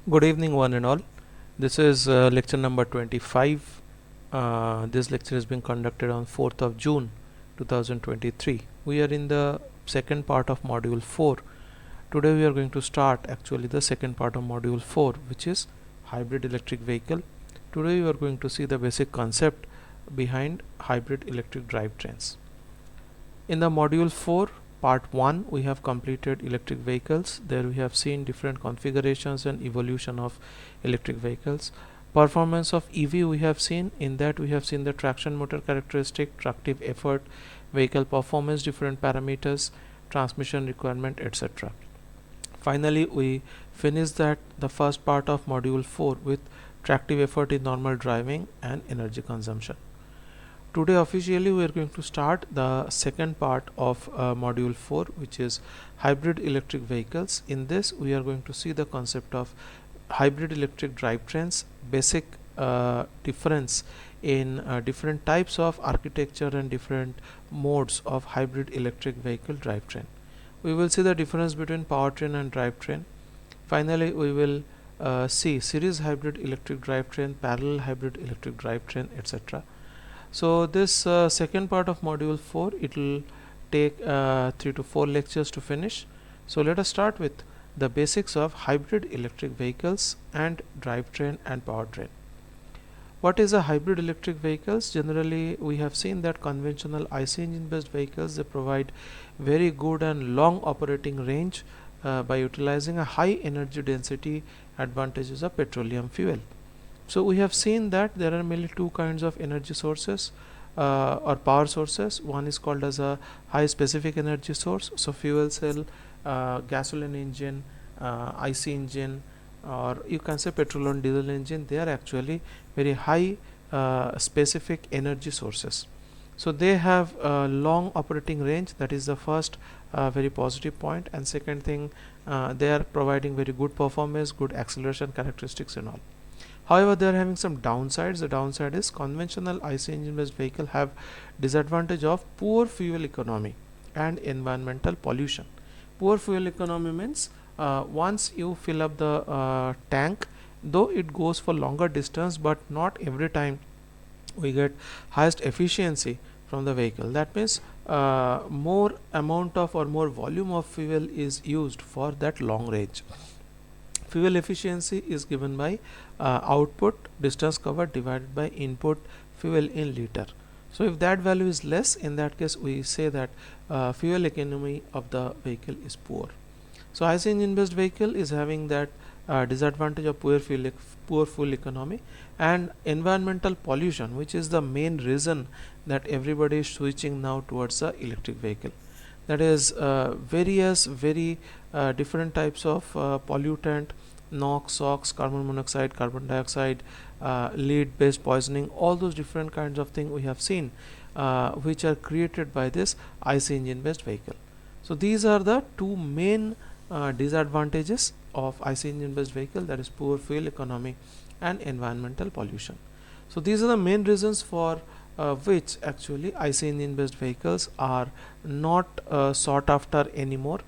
Good evening, one and all. This is lecture number 25. This lecture is being conducted on 4th of June 2023. We are in the second part of module 4. Today we are going to start actually the second part of module 4, which is hybrid electric vehicle. Today we are going to see the basic concept behind hybrid electric drivetrains. In the module 4 part 1 we have completed electric vehicles. There we have seen different configurations and evolution of electric vehicles. Performance of EV we have seen. In that we have seen the traction motor characteristic, tractive effort, vehicle performance, different parameters, transmission requirement, etc. Finally we finished that the first part of module 4 with tractive effort in normal driving and energy consumption. Today officially we are going to start the second part of module 4, which is hybrid electric vehicles. In this we are going to see the concept of hybrid electric drivetrains, basic difference in different types of architecture and different modes of hybrid electric vehicle drivetrain. We will see the difference between powertrain and drivetrain. Finally we will see series hybrid electric drivetrain, parallel hybrid electric drivetrain, etc. So this second part of module 4, it will take 3 to 4 lectures to finish. So let us start with the basics of hybrid electric vehicles and drivetrain and powertrain. What is a hybrid electric vehicles? Generally we have seen that conventional IC engine based vehicles, they provide very good and long operating range by utilizing a high energy density advantages of petroleum fuel. So we have seen that there are mainly two kinds of energy sources or power sources. One is called as a high specific energy source. So fuel cell, gasoline engine, IC engine, or you can say petrol and diesel engine, they are actually very high specific energy sources. So they have a long operating range. That is the first very positive point. And second thing, they are providing very good performance, good acceleration characteristics and all. However, they are having some downsides. The downside is conventional IC engine based vehicle have disadvantage of poor fuel economy and environmental pollution. Poor fuel economy means once you fill up the tank, though it goes for longer distance, but not every time we get highest efficiency from the vehicle. That means more amount of or more volume of fuel is used for that long range. Fuel efficiency is given by output distance covered divided by input fuel in liter. So if that value is less, in that case we say that fuel economy of the vehicle is poor. So IC engine based vehicle is having that disadvantage of poor fuel economy and environmental pollution, which is the main reason that everybody is switching now towards the electric vehicle. That is various very different types of pollutant, NOx, SOx, carbon monoxide, carbon dioxide, lead based poisoning, all those different kinds of things we have seen which are created by this IC engine based vehicle. So these are the two main disadvantages of IC engine based vehicle, that is poor fuel economy and environmental pollution. So these are the main reasons for which actually IC engine based vehicles are not sought after anymore.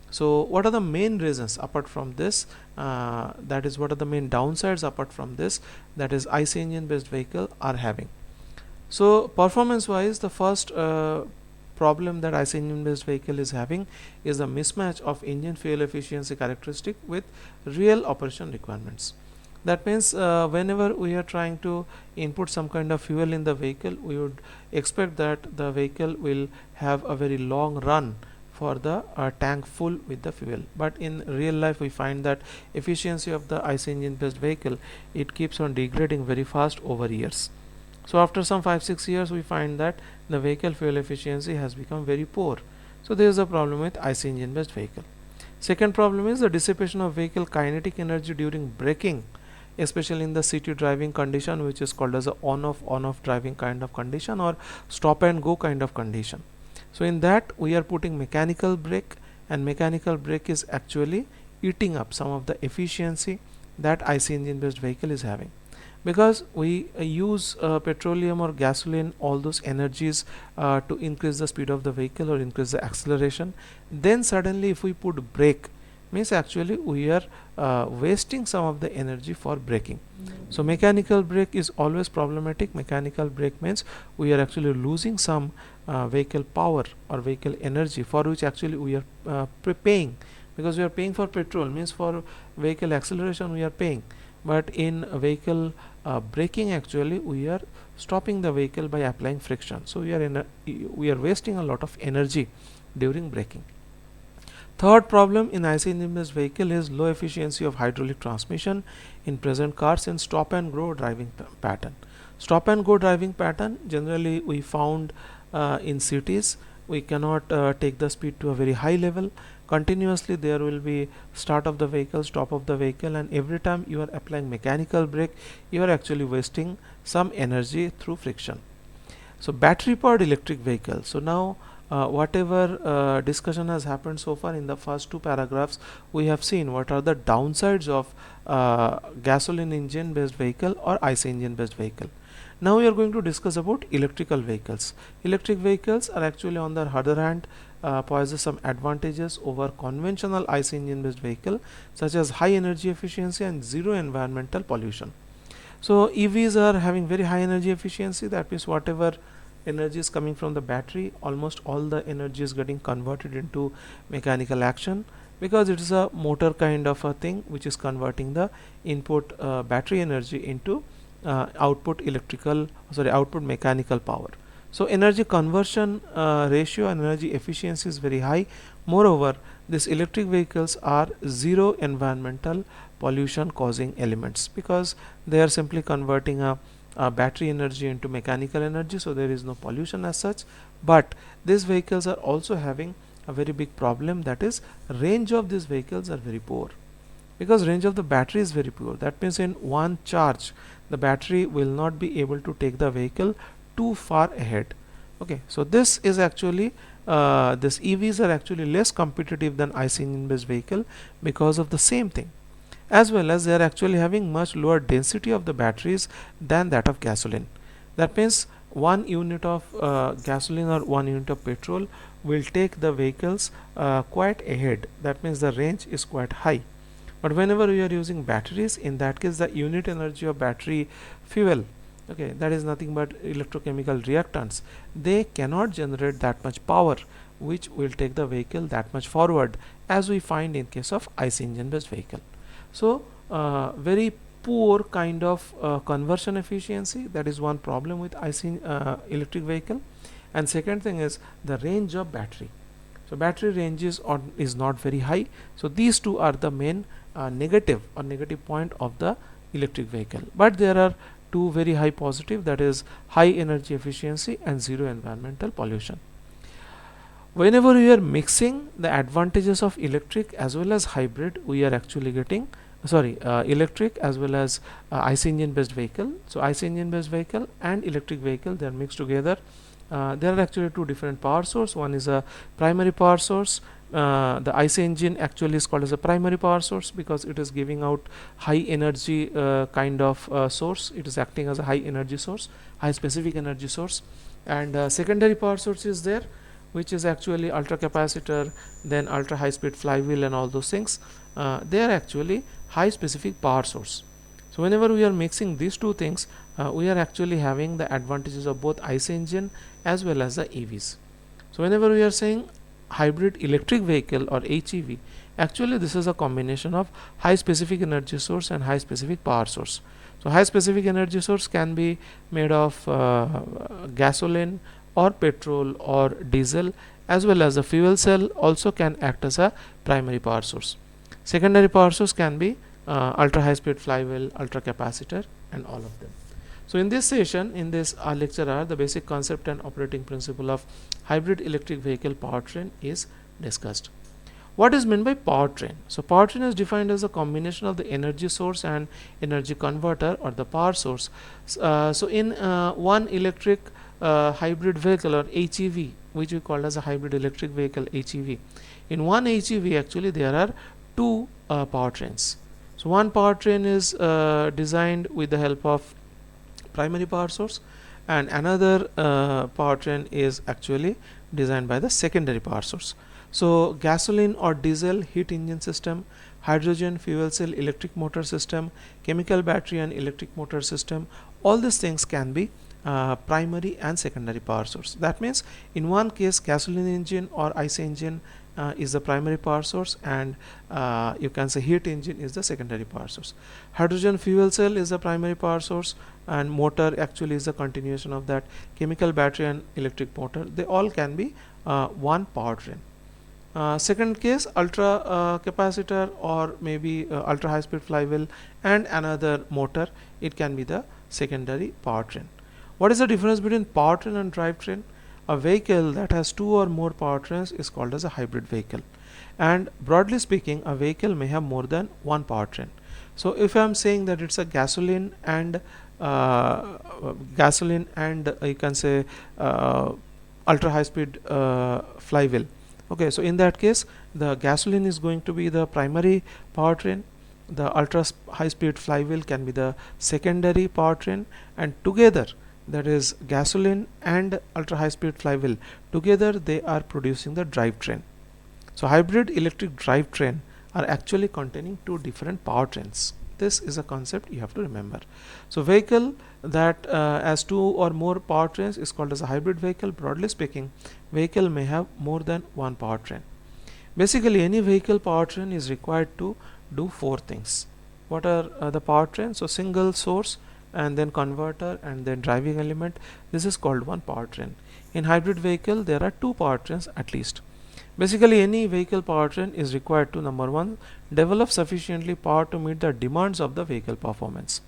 So what are the main reasons apart from this, that is what are the main downsides apart from this, that is IC engine based vehicle are having. So performance wise, the first problem that IC engine based vehicle is having is the mismatch of engine fuel efficiency characteristic with real operation requirements. That means whenever we are trying to input some kind of fuel in the vehicle, we would expect that the vehicle will have a very long run for the tank full with the fuel. But in real life we find that efficiency of the IC engine based vehicle, it keeps on degrading very fast over years. So after some 5-6 years we find that the vehicle fuel efficiency has become very poor. So there is a problem with IC engine based vehicle. Second problem is the dissipation of vehicle kinetic energy during braking, especially in the city driving condition, which is called as a on-off driving kind of condition or stop and go kind of condition. So in that we are putting mechanical brake, and mechanical brake is actually eating up some of the efficiency that IC engine based vehicle is having, because we use petroleum or gasoline, all those energies to increase the speed of the vehicle or increase the acceleration. Then suddenly if we put brake, means actually we are wasting some of the energy for braking. So mechanical brake is always problematic. Mechanical brake means we are actually losing some vehicle power or vehicle energy, for which actually we are paying, because we are paying for petrol, means for vehicle acceleration we are paying, but in vehicle braking actually we are stopping the vehicle by applying friction. So we are wasting a lot of energy during braking. Third problem in IC engine based vehicle is low efficiency of hydraulic transmission in present cars in stop and go driving pattern. Stop and go driving pattern generally we found in cities. We cannot take the speed to a very high level. Continuously there will be start of the vehicle, stop of the vehicle, and every time you are applying mechanical brake you are actually wasting some energy through friction. So battery powered electric vehicle. So now whatever discussion has happened so far in the first two paragraphs, we have seen what are the downsides of gasoline engine based vehicle or IC engine based vehicle. Now we are going to discuss about electrical vehicles. Electric vehicles are actually, on the other hand, possess some advantages over conventional IC engine based vehicle, such as high energy efficiency and zero environmental pollution. So EVs are having very high energy efficiency. That means whatever energy is coming from the battery, almost all the energy is getting converted into mechanical action, because it is a motor kind of a thing which is converting the input battery energy into output mechanical power. So energy conversion ratio and energy efficiency is very high. Moreover, these electric vehicles are zero environmental pollution causing elements, because they are simply converting a battery energy into mechanical energy, so there is no pollution as such. But these vehicles are also having a very big problem, that is range of these vehicles are very poor, because range of the battery is very poor. That means in one charge the battery will not be able to take the vehicle too far ahead. Okay, so this is actually this EVs are actually less competitive than IC engine based vehicle because of the same thing, as well as they are actually having much lower density of the batteries than that of gasoline. That means 1 unit of gasoline or 1 unit of petrol will take the vehicles quite ahead. That means the range is quite high. But whenever we are using batteries, in that case the unit energy of battery fuel, okay, that is nothing but electrochemical reactants, they cannot generate that much power which will take the vehicle that much forward, as we find in case of IC engine based vehicle. So very poor kind of conversion efficiency, that is one problem with IC electric vehicle. And second thing is the range of battery. So battery range is not very high. So these two are the main negative point of the electric vehicle. But there are two very high positive, that is high energy efficiency and zero environmental pollution. Whenever we are mixing the advantages of electric as well as hybrid, we are actually getting electric as well as IC engine based vehicle. So IC engine based vehicle and electric vehicle, they are mixed together. There are actually two different power source. One is a primary power source. The IC engine actually is called as a primary power source because it is giving out high energy kind of source. It is acting as a high energy source, high specific energy source. And secondary power source is there, which is actually ultra capacitor, then ultra high speed flywheel and all those things. They are actually high specific power source. So whenever we are mixing these two things, we are actually having the advantages of both IC engine as well as the EVs. So whenever we are saying hybrid electric vehicle or HEV, actually this is a combination of high specific energy source and high specific power source. So high specific energy source can be made of gasoline or petrol or diesel, as well as the fuel cell also can act as a primary power source. Secondary power source can be ultra high speed flywheel, ultra capacitor and all of them. So in this session, in this lecture hour, the basic concept and operating principle of hybrid electric vehicle powertrain is discussed. What is meant by powertrain? So powertrain is defined as a combination of the energy source and energy converter or the power source. So in one electric hybrid vehicle or HEV, which we call as a hybrid electric vehicle HEV, in one HEV actually there are two powertrains. So one powertrain is designed with the help of primary power source, and another powertrain is actually designed by the secondary power source. So gasoline or diesel heat engine system, hydrogen fuel cell electric motor system, chemical battery and electric motor system, all these things can be primary and secondary power source. That means in one case gasoline engine or IC engine is the primary power source, and you can say heat engine is the secondary power source. Hydrogen fuel cell is the primary power source, and motor actually is the continuation of that. Chemical battery and electric motor, they all can be one powertrain. Second case, ultra capacitor or maybe ultra high speed flywheel and another motor, it can be the secondary powertrain. What is the difference between powertrain and drivetrain? A vehicle that has two or more powertrains is called as a hybrid vehicle, and broadly speaking a vehicle may have more than one powertrain. So if I am saying that it's a gasoline and you can say ultra high speed flywheel, okay, so in that case the gasoline is going to be the primary powertrain, the ultra high speed flywheel can be the secondary powertrain, and together, that is gasoline and ultra high speed flywheel, together they are producing the drivetrain. So hybrid electric drivetrain are actually containing two different powertrains. This is a concept you have to remember. So vehicle that has two or more powertrains is called as a hybrid vehicle. Broadly speaking, vehicle may have more than one powertrain. Basically any vehicle powertrain is required to do four things. What are the powertrains? So single source and then converter and then driving element, this is called one powertrain. In hybrid vehicle there are two powertrains at least. Basically any vehicle powertrain is required to, number one, develop sufficiently power to meet the demands of the vehicle performance.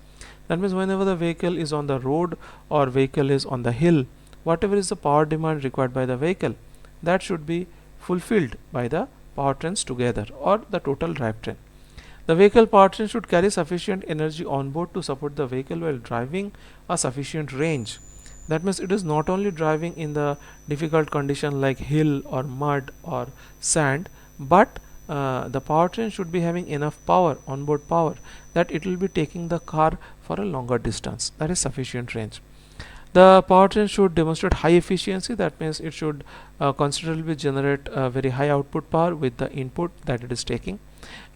That means whenever the vehicle is on the road or vehicle is on the hill, whatever is the power demand required by the vehicle, that should be fulfilled by the powertrains together or the total drivetrain. The vehicle powertrain should carry sufficient energy on board to support the vehicle while driving a sufficient range. That means it is not only driving in the difficult condition like hill or mud or sand, but the powertrain should be having enough power, onboard power, that it will be taking the car for a longer distance, that is sufficient range. The powertrain should demonstrate high efficiency, that means it should considerably generate very high output power with the input that it is taking,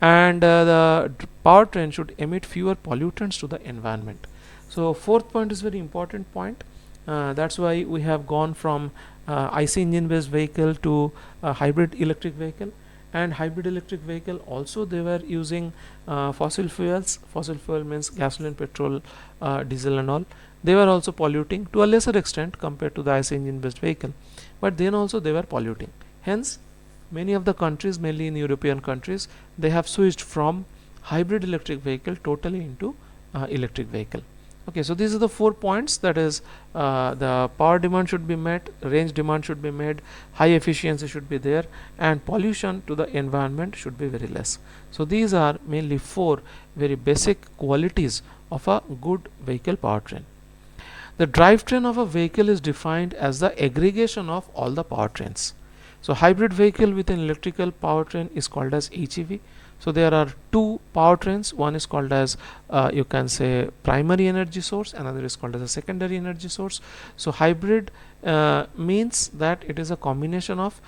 and the powertrain should emit fewer pollutants to the environment. So fourth point is very important point. That's why we have gone from IC engine based vehicle to hybrid electric vehicle. And hybrid electric vehicle also they were using fossil fuels. Fossil fuel means gasoline, petrol, diesel and all. They were also polluting to a lesser extent compared to the IC engine based vehicle, but then also they were polluting. Hence many of the countries, mainly in European countries, they have switched from hybrid electric vehicle totally into electric vehicle. Okay, so these are the 4 points, that is the power demand should be met, range demand should be made, high efficiency should be there, and pollution to the environment should be very less. So these are mainly 4 very basic qualities of a good vehicle powertrain. The drivetrain of a vehicle is defined as the aggregation of all the powertrains. So hybrid vehicle with an electrical powertrain is called as EHV. So there are two powertrains. One is called as you can say primary energy source, another is called as a secondary energy source. So hybrid means that it is a combination of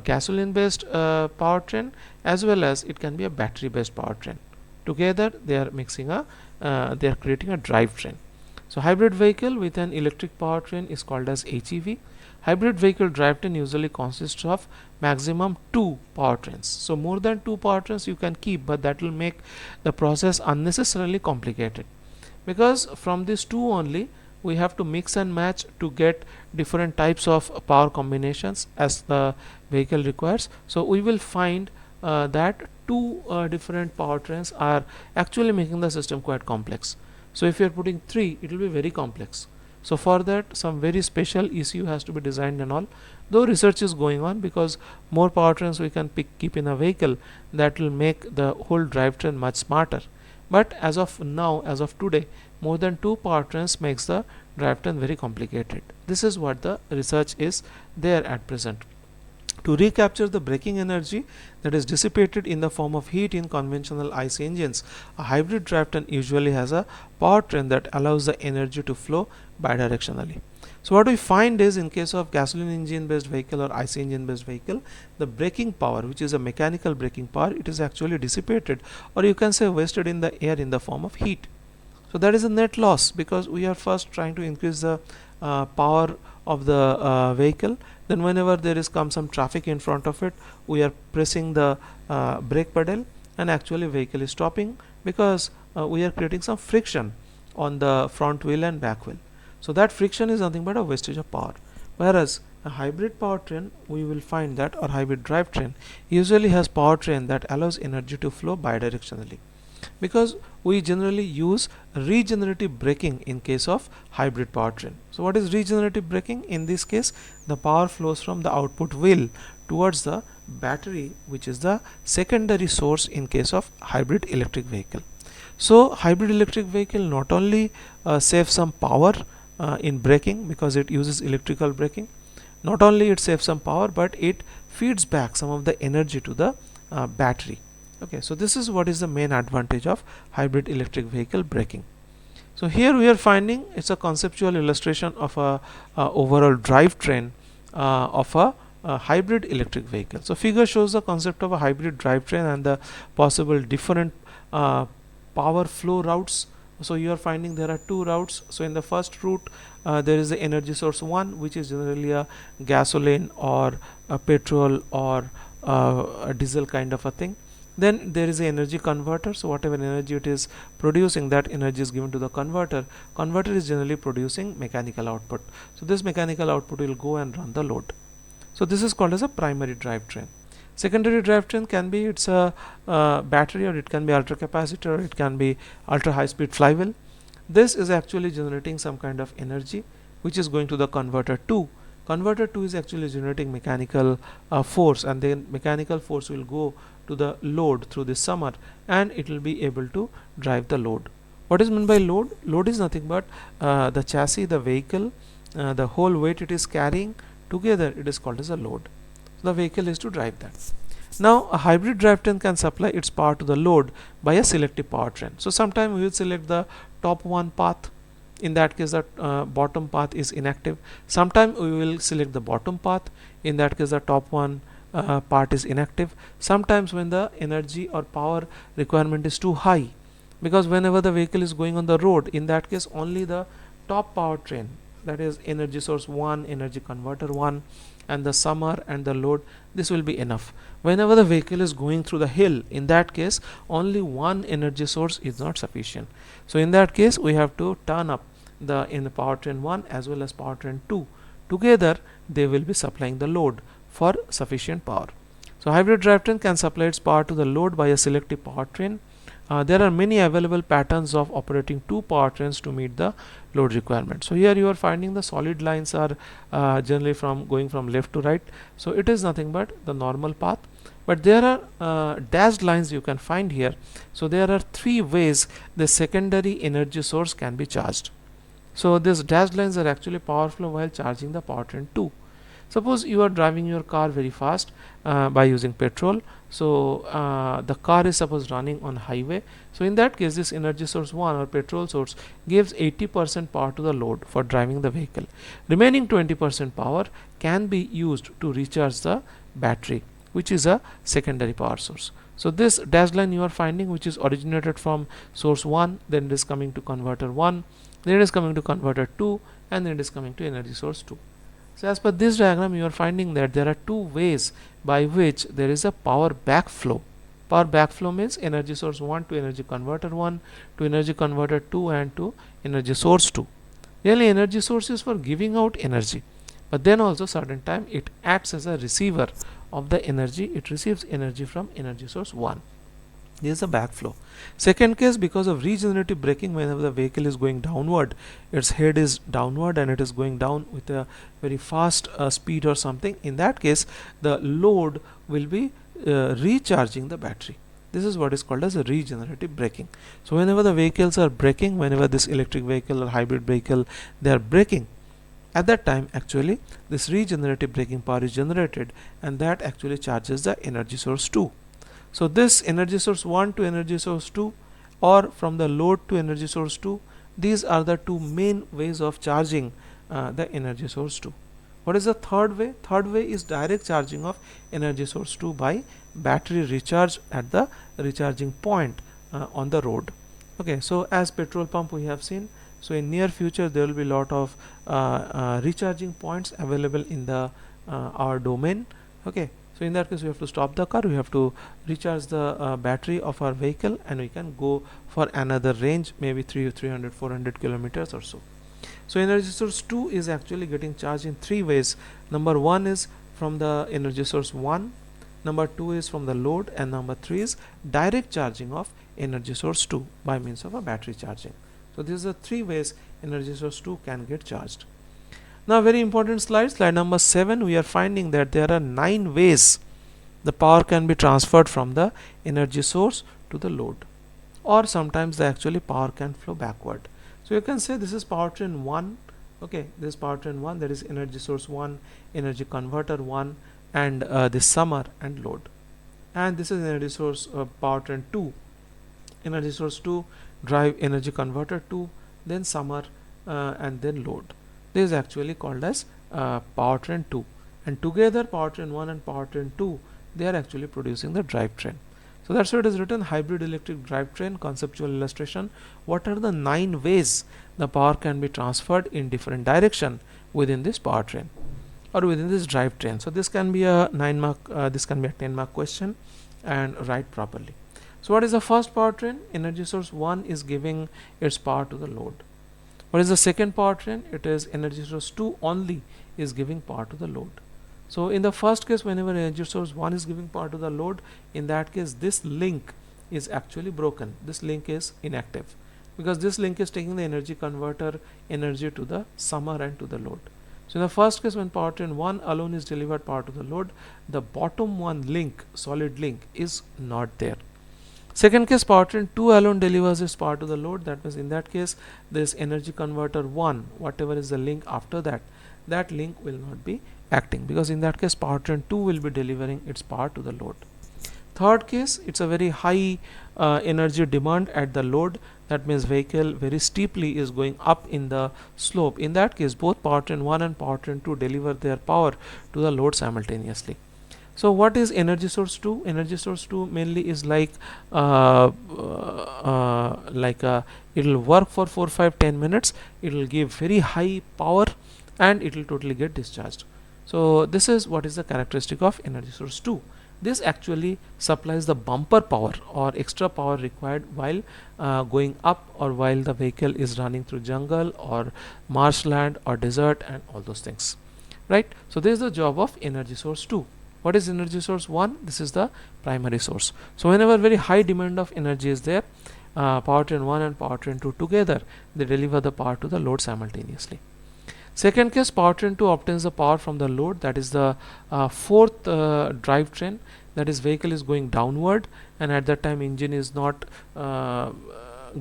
gasoline based powertrain as well as it can be a battery based powertrain. Together they are mixing a they are creating a drivetrain. So hybrid vehicle with an electric powertrain is called as HEV. Hybrid vehicle drivetrain usually consists of maximum 2 powertrains. So more than 2 powertrains you can keep, but that will make the process unnecessarily complicated, because from these 2 only we have to mix and match to get different types of power combinations as the vehicle requires. So we will find that 2 different powertrains are actually making the system quite complex. So if you are putting 3, it will be very complex. So for that some very special ECU has to be designed and all, though research is going on, because more powertrains we can keep in a vehicle, that will make the whole drivetrain much smarter. But as of now, as of today, more than 2 powertrains makes the drivetrain very complicated. This is what the research is there at present. To recapture the braking energy that is dissipated in the form of heat in conventional IC engines, a hybrid drivetrain usually has a powertrain that allows the energy to flow bidirectionally. So what we find is, in case of gasoline engine based vehicle or IC engine based vehicle, the braking power, which is a mechanical braking power, it is actually dissipated, or you can say wasted in the air in the form of heat. So that is a net loss, because we are first trying to increase the power of the vehicle. Then whenever there is some traffic in front of it, we are pressing the brake pedal, and actually vehicle is stopping, because we are creating some friction on the front wheel and back wheel. So that friction is nothing but a wastage of power. Whereas a hybrid powertrain, we will find that, or hybrid drivetrain, usually has powertrain that allows energy to flow bidirectionally, because we generally use regenerative braking in case of hybrid powertrain. So what is regenerative braking? In this case, the power flows from the output wheel towards the battery, which is the secondary source in case of hybrid electric vehicle. So hybrid electric vehicle not only saves some power in braking, because it uses electrical braking, not only it saves some power, but it feeds back some of the energy to the battery. Okay, so this is what is the main advantage of hybrid electric vehicle braking. So here we are finding, it's a conceptual illustration of a overall drivetrain of a hybrid electric vehicle. So figure shows the concept of a hybrid drivetrain and the possible different power flow routes. So you are finding there are two routes. So in the first route, there is the energy source 1, which is generally a gasoline or a petrol or a diesel kind of a thing. Then there is a energy converter. So whatever energy it is producing, that energy is given to the converter. Converter is generally producing mechanical output. So this mechanical output will go and run the load. So this is called as a primary drivetrain. Secondary drivetrain can be, it's a battery, or it can be ultra capacitor, it can be ultra high speed flywheel. This is actually generating some kind of energy which is going to the converter 2. Converter 2 is actually generating mechanical force, and then mechanical force will go to the load through this summer, and it will be able to drive the load. What is meant by load? Load is nothing but the chassis, the vehicle, the whole weight it is carrying together, it is called as a load. So the vehicle is to drive that. Now a hybrid drivetrain can supply its power to the load by a selective powertrain. So sometimes we will select the top one path. In that case, the bottom path is inactive. Sometimes we will select the bottom path. In that case, the top one part is inactive. Sometimes when the energy or power requirement is too high, because whenever the vehicle is going on the road, in that case only the top powertrain, that is energy source 1, energy converter 1, and the summer and the load, this will be enough. Whenever the vehicle is going through the hill, in that case only one energy source is not sufficient. So in that case we have to turn up in the powertrain 1 as well as powertrain 2. Together they will be supplying the load for sufficient power. So hybrid drivetrain can supply its power to the load by a selective powertrain. There are many available patterns of operating two powertrains to meet the load requirement. So here you are finding the solid lines are generally going from left to right. So it is nothing but the normal path, but there are dashed lines you can find here. So there are three ways the secondary energy source can be charged. So these dashed lines are actually power flow while charging the powertrain 2. Suppose you are driving your car very fast by using petrol. So the car is suppose running on highway. So in that case, this energy source 1 or petrol source gives 80% power to the load for driving the vehicle. Remaining 20% power can be used to recharge the battery, which is a secondary power source. So this dashed line you are finding, which is originated from source 1, then it is coming to converter 1, then it is coming to converter 2, and then it is coming to energy source 2. So as per this diagram, you are finding that there are two ways by which there is a power backflow. Power backflow means energy source 1 to energy converter 1 to energy converter 2 and to energy source 2. Really, energy source is for giving out energy, but then also certain time it acts as a receiver of the energy. It receives energy from energy source 1. This is a backflow. Second case, because of regenerative braking, whenever the vehicle is going downward, its head is downward and it is going down with a very fast speed or something. In that case, the load will be recharging the battery. This is what is called as a regenerative braking. So whenever the vehicles are braking, whenever this electric vehicle or hybrid vehicle they are braking, at that time actually this regenerative braking power is generated, and that actually charges the energy source 2. So this energy source 1 to energy source 2, or from the load to energy source 2, these are the two main ways of charging the energy source 2. What is the third way? Third way is direct charging of energy source 2 by battery recharge at the recharging point on the road. Okay, so as petrol pump we have seen, so in near future there will be lot of recharging points available in the our domain. Okay, so in that case we have to stop the car, we have to recharge the battery of our vehicle, and we can go for another range, maybe 300-400 kilometers or so. So energy source 2 is actually getting charged in three ways. Number 1 is from the energy source 1, number 2 is from the load, and number 3 is direct charging of energy source 2 by means of a battery charging. So these are three ways energy source 2 can get charged. Now very important slide, slide number 7, we are finding that there are 9 ways the power can be transferred from the energy source to the load, or sometimes the actually power can flow backward. So you can say this is powertrain 1. Okay, this is powertrain 1, that is energy source 1, energy converter 1, and this summer and load. And this is energy source powertrain 2, energy source 2, drive energy converter 2, then summer, and then load. This is actually called as powertrain 2, and together powertrain 1 and powertrain 2, they are actually producing the drivetrain. So that's why it is written hybrid electric drivetrain conceptual illustration. What are the 9 ways the power can be transferred in different direction within this powertrain or within this drivetrain? So this can be a 9 mark, this can be a 10 mark question, and write properly. So what is the first powertrain? Energy source 1 is giving its power to the load. What is the second powertrain? It is energy source 2 only is giving power to the load. So in the first case, whenever energy source 1 is giving power to the load, in that case this link is actually broken. This link is inactive because this link is taking the energy converter energy to the summer and to the load. So in the first case, when powertrain 1 alone is delivered power to the load, the bottom one link, solid link, is not there. Second case, powertrain 2 alone delivers its power to the load. That means in that case, this energy converter 1, whatever is the link after that, that link will not be acting, because in that case powertrain 2 will be delivering its power to the load. Third case, it's a very high energy demand at the load. That means vehicle very steeply is going up in the slope. In that case, both powertrain 1 and powertrain 2 deliver their power to the load simultaneously. So what is energy source 2? Energy source 2 mainly is like it will work for 4, 5, 10 minutes. It will give very high power and it will totally get discharged. So this is what is the characteristic of energy source 2. This actually supplies the bumper power or extra power required while going up, or while the vehicle is running through jungle or marshland or desert and all those things, right? So this is the job of energy source 2. What is energy source 1? This is the primary source. So whenever very high demand of energy is there, powertrain 1 and powertrain 2 together, they deliver the power to the load simultaneously. Second case, powertrain 2 obtains the power from the load. That is the fourth drivetrain. That is, vehicle is going downward, and at that time engine is not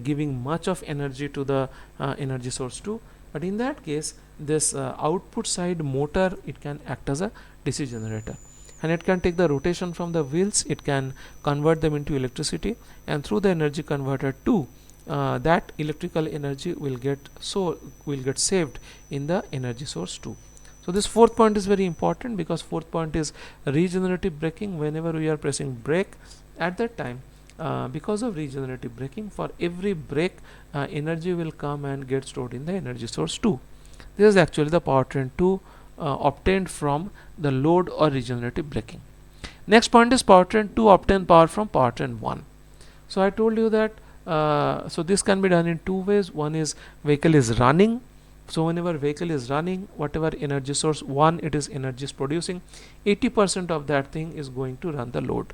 giving much of energy to the energy source 2. But in that case, this output side motor, it can act as a DC generator, and it can take the rotation from the wheels, it can convert them into electricity, and through the energy converter 2, that electrical energy will get saved in the energy source 2. So this fourth point is very important, because fourth point is regenerative braking. Whenever we are pressing brake, at that time because of regenerative braking, for every brake energy will come and get stored in the energy source 2. This is actually the powertrain 2 obtained from the load or regenerative braking. Next point is powertrain 2 obtain power from powertrain 1. So I told you that so this can be done in two ways. One is vehicle is running. So whenever vehicle is running, whatever energy source 1 it is energy is producing, 80% of that thing is going to run the load,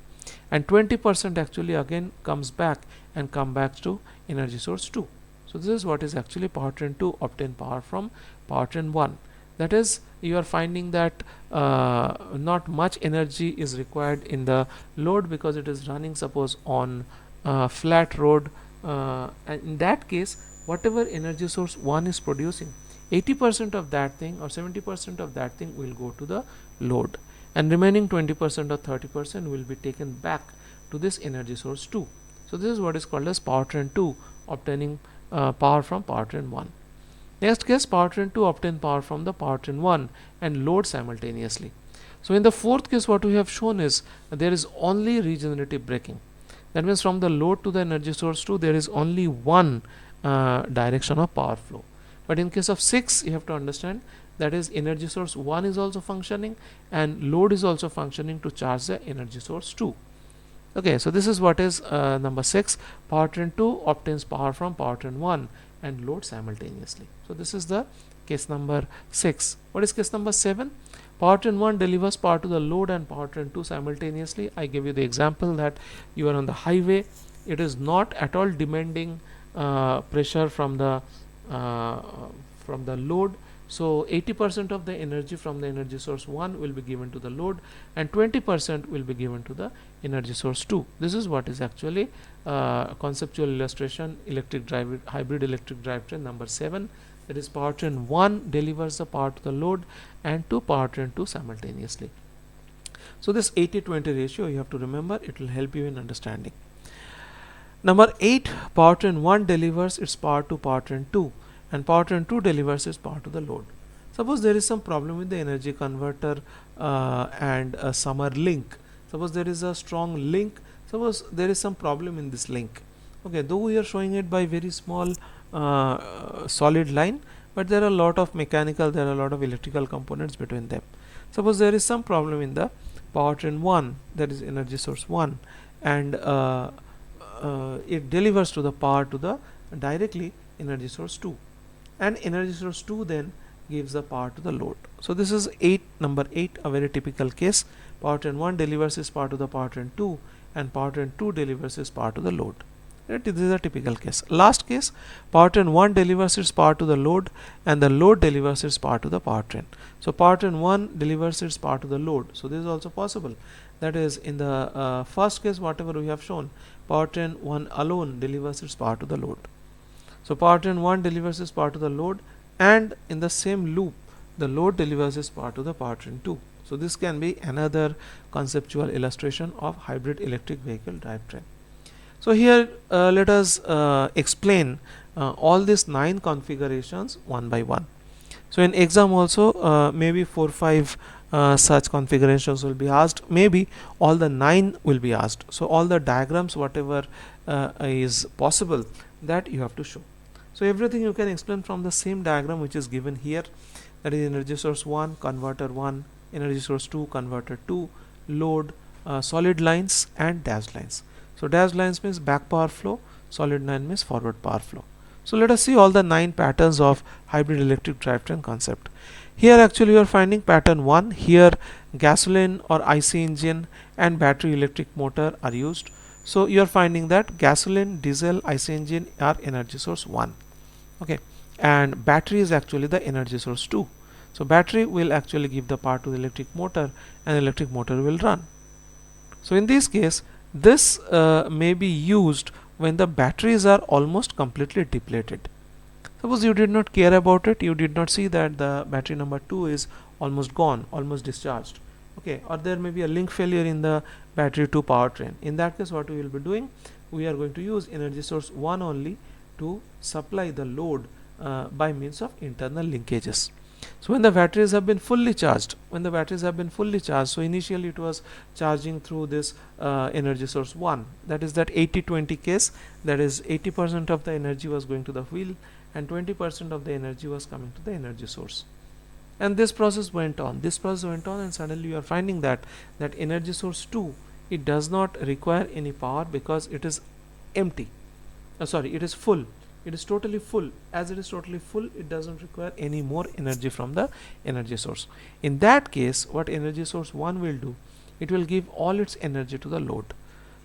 and 20% actually again comes back and come back to energy source 2. So this is what is actually powertrain 2 obtain power from powertrain 1. That is, you are finding that not much energy is required in the load, because it is running suppose on flat road, and in that case whatever energy source 1 is producing, 80% of that thing or 70% of that thing will go to the load, and remaining 20% or 30% will be taken back to this energy source 2. So this is what is called as powertrain 2 obtaining power from powertrain 1. Next case, powertrain 2 obtain power from the powertrain 1 and load simultaneously. So in the fourth case, what we have shown is there is only regenerative braking. That means from the load to the energy source 2, there is only one direction of power flow. But in case of 6, you have to understand that is energy source 1 is also functioning and load is also functioning to charge the energy source 2. Okay, so this is what is number 6. Powertrain 2 obtains power from powertrain 1 and load simultaneously. So this is the case number 6. What is case number 7? Powertrain 1 delivers power to the load and powertrain 2 simultaneously. I gave you the example that you are on the highway. It is not at all demanding pressure from the load. So 80% of the energy from the energy source 1 will be given to the load and 20% will be given to the energy source 2. This is what is actually conceptual illustration hybrid electric drivetrain number 7. That is powertrain 1 delivers the power to the load and to powertrain 2 simultaneously. So this 80-20 ratio you have to remember, it will help you in understanding. Number 8, powertrain 1 delivers its power to powertrain 2 and powertrain 2 delivers its power to the load. Suppose there is some problem with the energy converter and a summer link. Suppose there is a strong link. Suppose there is some problem in this link. Okay, though we are showing it by very small solid line, but there are a lot of mechanical, there are a lot of electrical components between them. Suppose there is some problem in the powertrain 1, that is energy source 1, and it delivers to the power to the directly energy source 2, and energy source 2 then gives the power to the load. So this is number 8, a very typical case. Powertrain 1 delivers its power to the powertrain 2 and powertrain 2 delivers its power to the load. This is a typical case. Last case, powertrain 1 delivers its power to the load and the load delivers its power to the powertrain. So powertrain 1 delivers its power to the load. So this is also possible. That is, in the first case, whatever we have shown, powertrain 1 alone delivers its power to the load. So powertrain 1 delivers its power to the load, and in the same loop the load delivers its power to the powertrain 2. So this can be another conceptual illustration of hybrid electric vehicle drivetrain. So here let us explain all these 9 configurations one by one. So in exam also maybe 4-5 such configurations will be asked, maybe all the 9 will be asked. So all the diagrams whatever is possible, that you have to show. So everything you can explain from the same diagram which is given here, that is energy source 1, converter 1, energy source 2, converter 2, load, solid lines and dashed lines. So dashed lines means back power flow, solid line means forward power flow. So let us see all the 9 patterns of hybrid electric drivetrain concept. Here actually you are finding pattern 1. Here gasoline or IC engine and battery electric motor are used. So you are finding that gasoline, diesel, IC engine are energy source 1. Okay, and battery is actually the energy source 2. So battery will actually give the power to the electric motor and electric motor will run. So in this case, this may be used when the batteries are almost completely depleted. Suppose you did not care about it, you did not see that the battery number 2 is almost gone, almost discharged. Okay, or there may be a link failure in the battery 2 powertrain. In that case, what we will be doing, we are going to use energy source 1 only to supply the load by means of internal linkages. So when the batteries have been fully charged, so initially it was charging through this energy source 1, that is that 80-20 case, that is 80% of the energy was going to the wheel and 20% of the energy was coming to the energy source. And this process went on, and suddenly you are finding that energy source 2, it does not require any power because it is empty. It is full. It is totally full. As it is totally full, it doesn't require any more energy from the energy source. In that case, what energy source 1 will do, it will give all its energy to the load.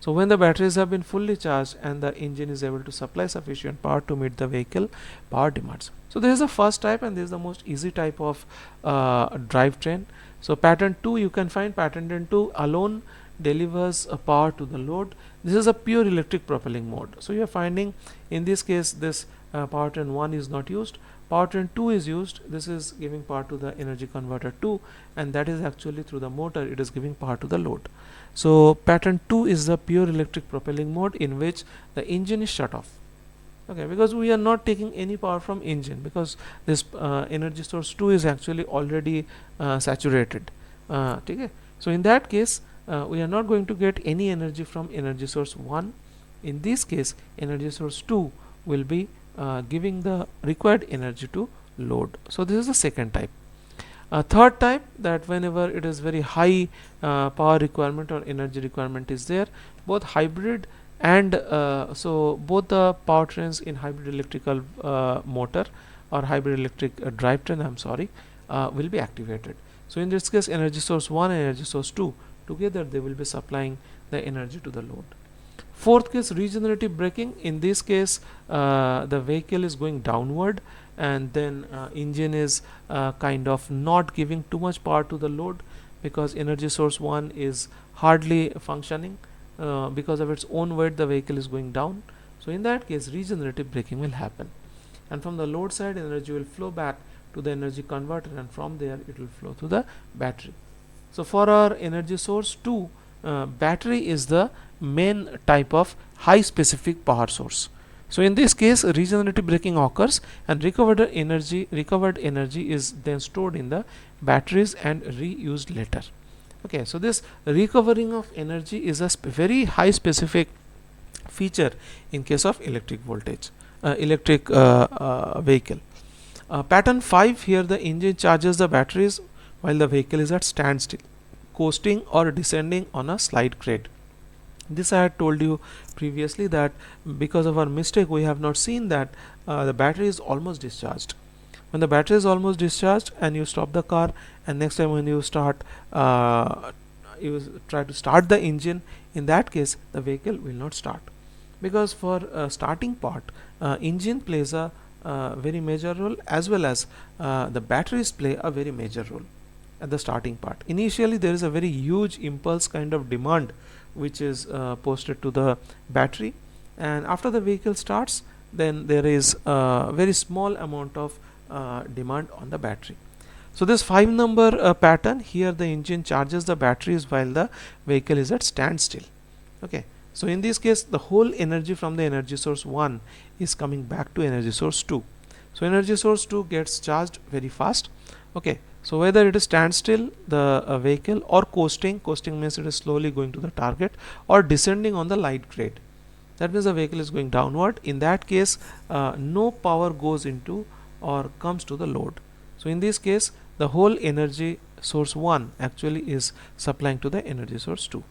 So when the batteries have been fully charged and the engine is able to supply sufficient power to meet the vehicle power demands. So this is the first type, and this is the most easy type of drivetrain. So pattern 2, you can find pattern 2 alone delivers a power to the load. This is a pure electric propelling mode. So you are finding in this case this powertrain 1 is not used, powertrain 2 is used. This is giving power to the energy converter 2, and that is actually through the motor it is giving power to the load. So pattern 2 is the pure electric propelling mode in which the engine is shut off. Okay, because we are not taking any power from engine, because this energy source 2 is actually already saturated. Okay, so in that case we are not going to get any energy from energy source 1. In this case energy source 2 will be giving the required energy to load. So this is the second type. Third type, that whenever it is very high power requirement or energy requirement is there, both hybrid and so both the powertrains in hybrid electrical motor or hybrid electric drivetrain, I'm sorry, will be activated. So in this case energy source 1 and energy source 2 together, they will be supplying the energy to the load. Fourth case, regenerative braking. In this case the vehicle is going downward, and then engine is kind of not giving too much power to the load, because energy source 1 is hardly functioning. Because of its own weight, the vehicle is going down. So in that case regenerative braking will happen, and from the load side energy will flow back to the energy converter, and from there it will flow to the battery. So for our energy source 2, battery is the main type of high specific power source. So in this case regenerative braking occurs, and recovered energy is then stored in the batteries and reused later. Okay, so this recovering of energy is a very high specific feature in case of electric vehicle. Pattern 5, here the engine charges the batteries while the vehicle is at standstill, coasting or descending on a slide grade. This I had told you previously, that because of our mistake we have not seen that the battery is almost discharged. When the battery is almost discharged and you stop the car, and next time when you start you try to start the engine, in that case the vehicle will not start, because for starting part engine plays a very major role, as well as the batteries play a very major role at the starting part. Initially there is a very huge impulse kind of demand which is posted to the battery, and after the vehicle starts, then there is a very small amount of demand on the battery. So this 5 number pattern, here the engine charges the batteries while the vehicle is at standstill. Okay, so in this case the whole energy from the energy source 1 is coming back to energy source 2. So energy source 2 gets charged very fast. Okay, so whether it is standstill the vehicle, or coasting means it is slowly going to the target, or descending on the light grade, that means the vehicle is going downward. In that case no power goes into or comes to the load. So in this case the whole energy source 1 actually is supplying to the energy source 2.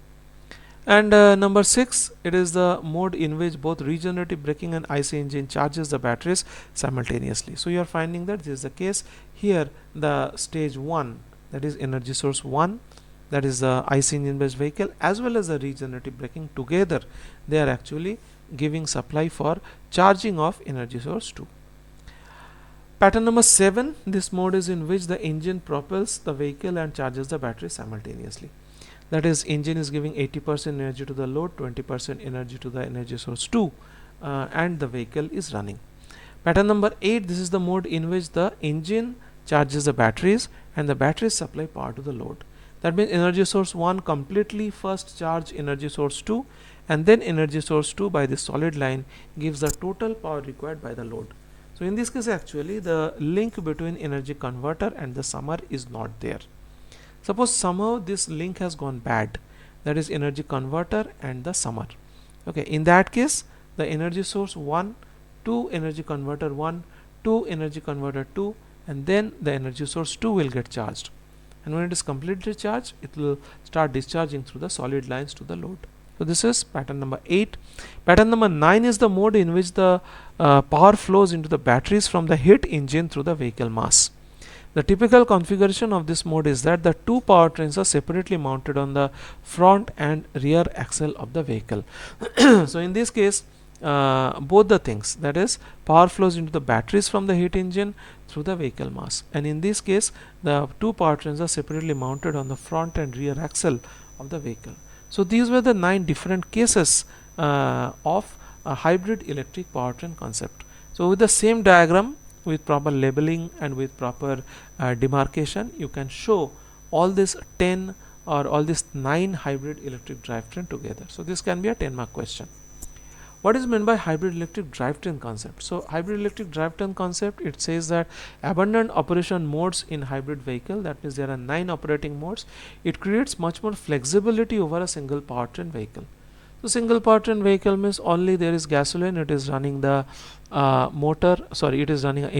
And number 6, it is the mode in which both regenerative braking and IC engine charges the batteries simultaneously. So you are finding that this is the case here. The stage 1, that is energy source 1, that is the IC engine based vehicle, as well as the regenerative braking, together they are actually giving supply for charging of energy source 2. Pattern number 7, this mode is in which the engine propels the vehicle and charges the battery simultaneously. That is, engine is giving 80% energy to the load, 20% energy to the energy source 2, and the vehicle is running. Pattern number 8, this is the mode in which the engine charges the batteries and the batteries supply power to the load. That means energy source 1 completely first charge energy source 2, and then energy source 2 by this solid line gives the total power required by the load. So in this case actually the link between energy converter and the summer is not there. Suppose somehow this link has gone bad, that is energy converter and the summer. Okay, in that case the energy source 1 to energy converter 1 to energy converter 2, and then the energy source 2 will get charged, and when it is completely charged it will start discharging through the solid lines to the load. So this is pattern number 8. Pattern number 9 is the mode in which the power flows into the batteries from the heat engine through the vehicle mass. The typical configuration of this mode is that the two powertrains are separately mounted on the front and rear axle of the vehicle. So in this case both the things, that is, power flows into the batteries from the heat engine through the vehicle mass, and in this case the two powertrains are separately mounted on the front and rear axle of the vehicle. So these were the 9 different cases of a hybrid electric powertrain concept. So with the same diagram, with proper labeling and with proper demarcation, you can show all these 10 or all these 9 hybrid electric drivetrain together. So this can be a 10-mark question. What is meant by hybrid electric drivetrain concept? So hybrid electric drivetrain concept, it says that abundant operation modes in hybrid vehicle, that means there are 9 operating modes. It creates much more flexibility over a single powertrain vehicle. So single powertrain vehicle means only there is gasoline, it is running the it is running an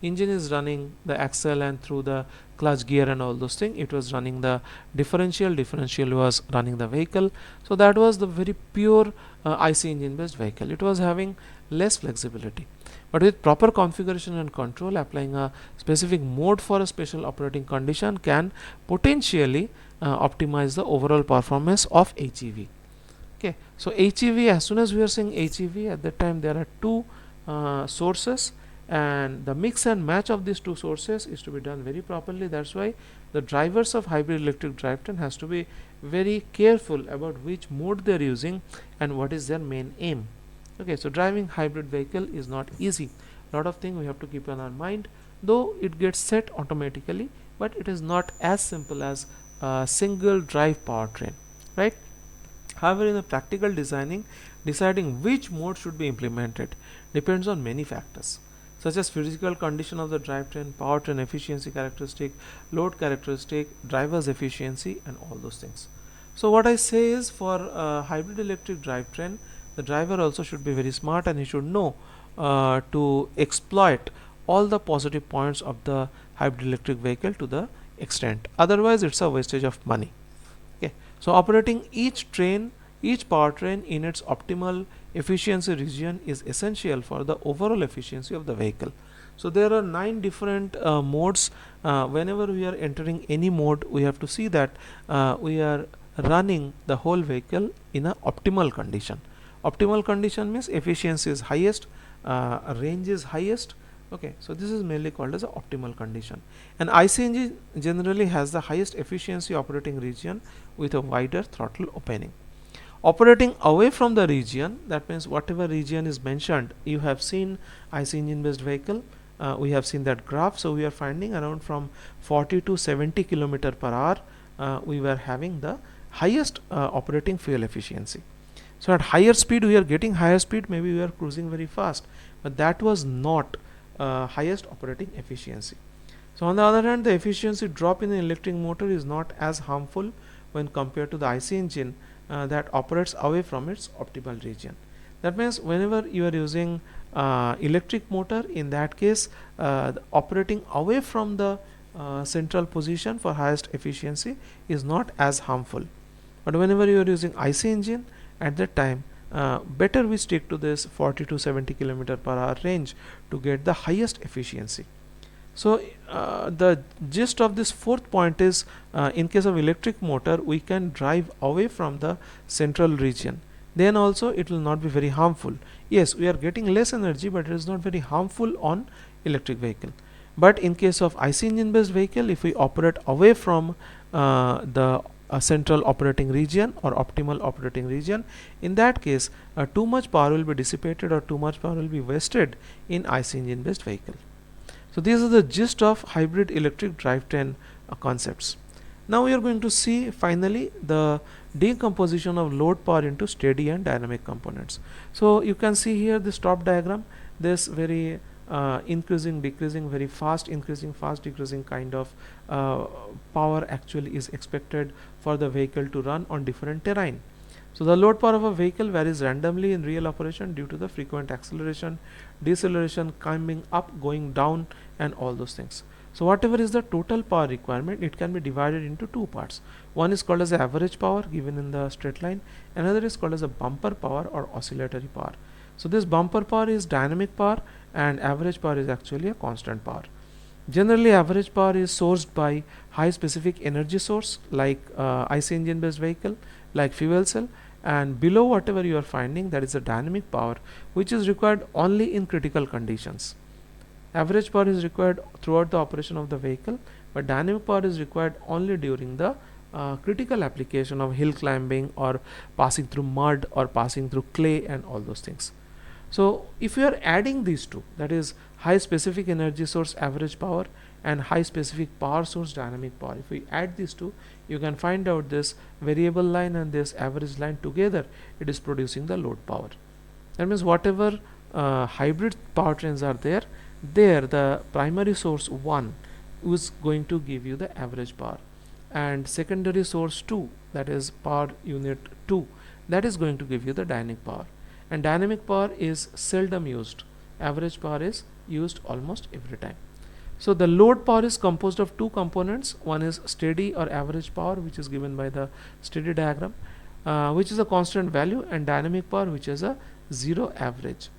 engine is running the axle and through the clutch gear and all those things. It was running the differential was running the vehicle. So that was the very pure IC engine based vehicle. It was having less flexibility, but with proper configuration and control, applying a specific mode for a special operating condition can potentially optimize the overall performance of HEV. Okay, so HEV, as soon as we are saying HEV, at that time there are two sources, and the mix and match of these two sources is to be done very properly. That's why the drivers of hybrid electric drivetrain has to be very careful about which mode they are using and what is their main aim. Okay, so driving hybrid vehicle is not easy. Lot of things we have to keep in our mind, though it gets set automatically, but it is not as simple as a single drive powertrain, right? However, in the practical deciding which mode should be implemented depends on many factors, such as physical condition of the drivetrain, powertrain efficiency characteristic, load characteristic, driver's efficiency, and all those things. So what I say is, for hybrid electric drivetrain, the driver also should be very smart, and he should know to exploit all the positive points of the hybrid electric vehicle to the extent. Otherwise, it's a wastage of money. Okay, so operating each powertrain in its optimal efficiency region is essential for the overall efficiency of the vehicle. So there are 9 different modes. Whenever we are entering any mode, we have to see that we are running the whole vehicle in a optimal condition. Optimal condition means efficiency is highest, range is highest. Okay, so this is mainly called as a optimal condition. And IC engine generally has the highest efficiency operating region with a wider throttle opening. Operating away from the region, that means whatever region is mentioned, you have seen IC engine based vehicle, we have seen that graph. So we are finding around from 40 to 70 kilometer per hour, we were having the highest operating fuel efficiency. So at higher speed, we are getting higher speed, maybe we are cruising very fast, but that was not highest operating efficiency. So on the other hand, the efficiency drop in the electric motor is not as harmful when compared to the IC engine that operates away from its optimal region. That means whenever you are using electric motor, in that case operating away from the central position for highest efficiency is not as harmful. But whenever you are using IC engine, at that time better we stick to this 40 to 70 kilometer per hour range to get the highest efficiency. So the gist of this fourth point is, in case of electric motor, we can drive away from the central region, then also it will not be very harmful. Yes, we are getting less energy, but it is not very harmful on electric vehicle. But in case of IC engine based vehicle, if we operate away from the central operating region or optimal operating region, in that case too much power will be dissipated or too much power will be wasted in IC engine based vehicle. So these are the gist of hybrid electric drivetrain concepts. Now we are going to see finally the decomposition of load power into steady and dynamic components. So you can see here this top diagram, this very increasing, decreasing, very fast increasing, fast decreasing kind of power actually is expected for the vehicle to run on different terrain. So the load power of a vehicle varies randomly in real operation due to the frequent acceleration, deceleration, climbing up, going down, and all those things. So whatever is the total power requirement, it can be divided into two parts. One is called as the average power given in the straight line, another is called as a bumper power or oscillatory power. So this bumper power is dynamic power and average power is actually a constant power. Generally, average power is sourced by high specific energy source like IC engine based vehicle, like fuel cell, and below whatever you are finding, that is a dynamic power, which is required only in critical conditions. Average power is required throughout the operation of the vehicle, but dynamic power is required only during the critical application of hill climbing or passing through mud or passing through clay and all those things. So if we are adding these two, that is high specific energy source average power and high specific power source dynamic power, if we add these two, you can find out this variable line and this average line together, it is producing the load power. That means whatever hybrid powertrains are there, the primary source 1 is going to give you the average power, and secondary source 2, that is power unit 2, that is going to give you the dynamic power. And dynamic power is seldom used. Average power is used almost every time. So the load power is composed of two components. One is steady or average power, which is given by the steady diagram, which is a constant value, and dynamic power, which is a zero average.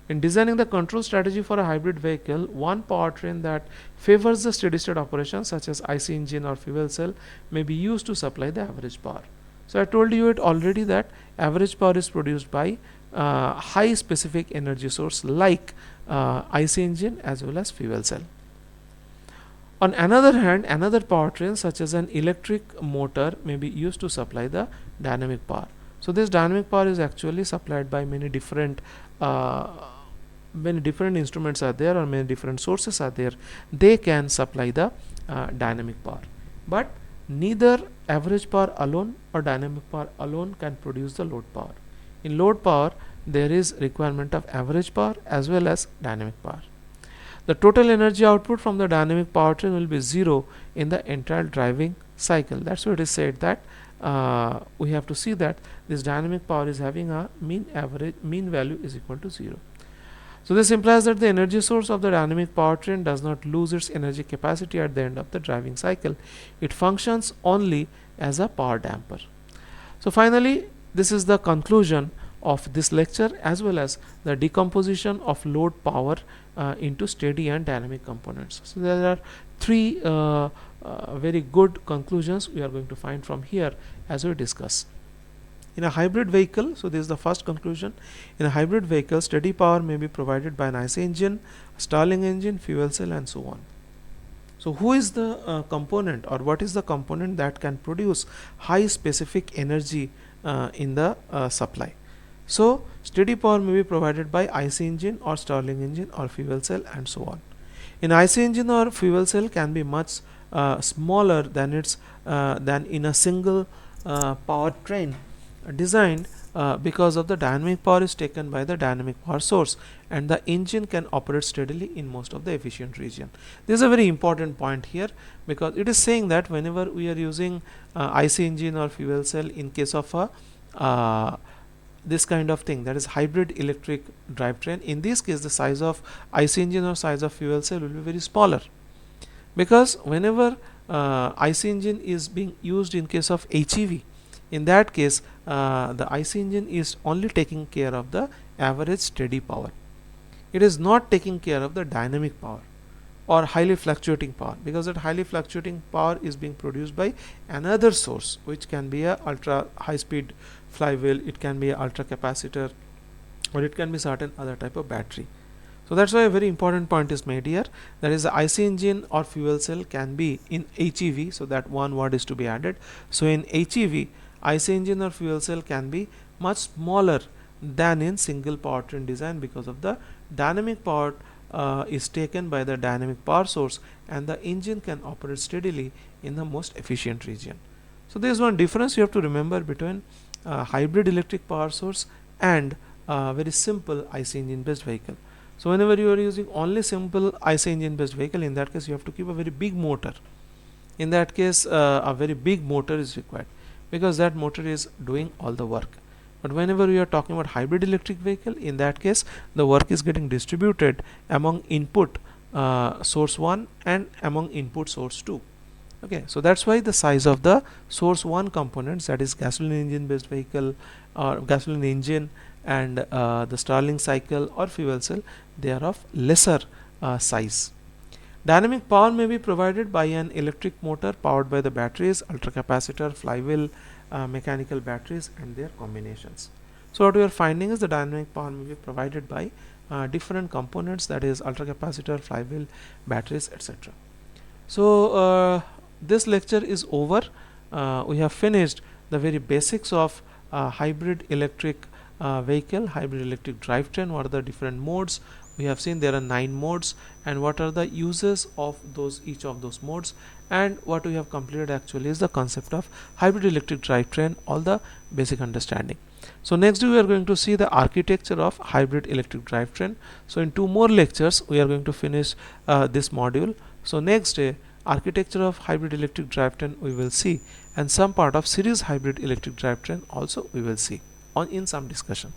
In designing the control strategy for a hybrid vehicle, one powertrain that favors the steady state operation, such as IC engine or fuel cell, may be used to supply the average power. So I told you it already that average power is produced by high specific energy source like IC engine as well as fuel cell. On another hand, another powertrain such as an electric motor may be used to supply the dynamic power. So this dynamic power is actually supplied by many different instruments are there, or many different sources are there. They can supply the dynamic power, but neither average power alone or dynamic power alone can produce the load power. In load power, there is requirement of average power as well as dynamic power. The total energy output from the dynamic powertrain will be zero in the entire driving cycle. That's what it is said that we have to see that this dynamic power is having a mean value is equal to 0. So this implies that the energy source of the dynamic powertrain does not lose its energy capacity at the end of the driving cycle. It functions only as a power damper. So finally, this is the conclusion of this lecture, as well as the decomposition of load power into steady and dynamic components. So there are three very good conclusions we are going to find from here as we discuss. In a hybrid vehicle, so this is the first conclusion, in a hybrid vehicle, steady power may be provided by an IC engine, Stirling engine, fuel cell, and so on. So who is the component, or what is the component that can produce high specific energy in the supply? So steady power may be provided by IC engine or Stirling engine or fuel cell and so on. In IC engine or fuel cell can be much smaller than in a single powertrain designed because of the dynamic power is taken by the dynamic power source, and the engine can operate steadily in most of the efficient region. This is a very important point here, because it is saying that whenever we are using IC engine or fuel cell in case of a this kind of thing, that is hybrid electric drivetrain, in this case the size of IC engine or size of fuel cell will be very smaller, because whenever IC engine is being used in case of HEV, in that case the IC engine is only taking care of the average steady power. It is not taking care of the dynamic power or highly fluctuating power, because that highly fluctuating power is being produced by another source, which can be a ultra high speed flywheel, it can be a ultra capacitor, or it can be certain other type of battery. So that's why a very important point is made here, that is the IC engine or fuel cell can be in HEV, so that one word is to be added. So in HEV, IC engine or fuel cell can be much smaller than in single powertrain design, because of the dynamic power is taken by the dynamic power source, and the engine can operate steadily in the most efficient region. So there is one difference you have to remember between hybrid electric power source and very simple IC engine based vehicle. So whenever you are using only simple IC engine based vehicle, in that case you have to keep a very big motor. In that case a very big motor is required, because that motor is doing all the work. But whenever we are talking about hybrid electric vehicle, in that case the work is getting distributed among input source 1 and among input source 2. Okay, so that's why the size of the source 1 components, that is gasoline engine based vehicle or gasoline engine and the Stirling cycle or fuel cell, they are of lesser size. Dynamic power may be provided by an electric motor powered by the batteries, ultracapacitor, flywheel, mechanical batteries and their combinations. So what we are finding is the dynamic power may be provided by different components, that is ultracapacitor, flywheel, batteries, etc. So this lecture is over. We have finished the very basics of hybrid electric vehicle, hybrid electric drivetrain, what are the different modes, We have seen there are 9 modes and what are the uses of those each of those modes, and what we have completed actually is the concept of hybrid electric drivetrain, all the basic understanding. So next we are going to see the architecture of hybrid electric drivetrain. So in 2 more lectures we are going to finish this module. So next day, architecture of hybrid electric drivetrain we will see, and some part of series hybrid electric drivetrain also we will see on in some discussion.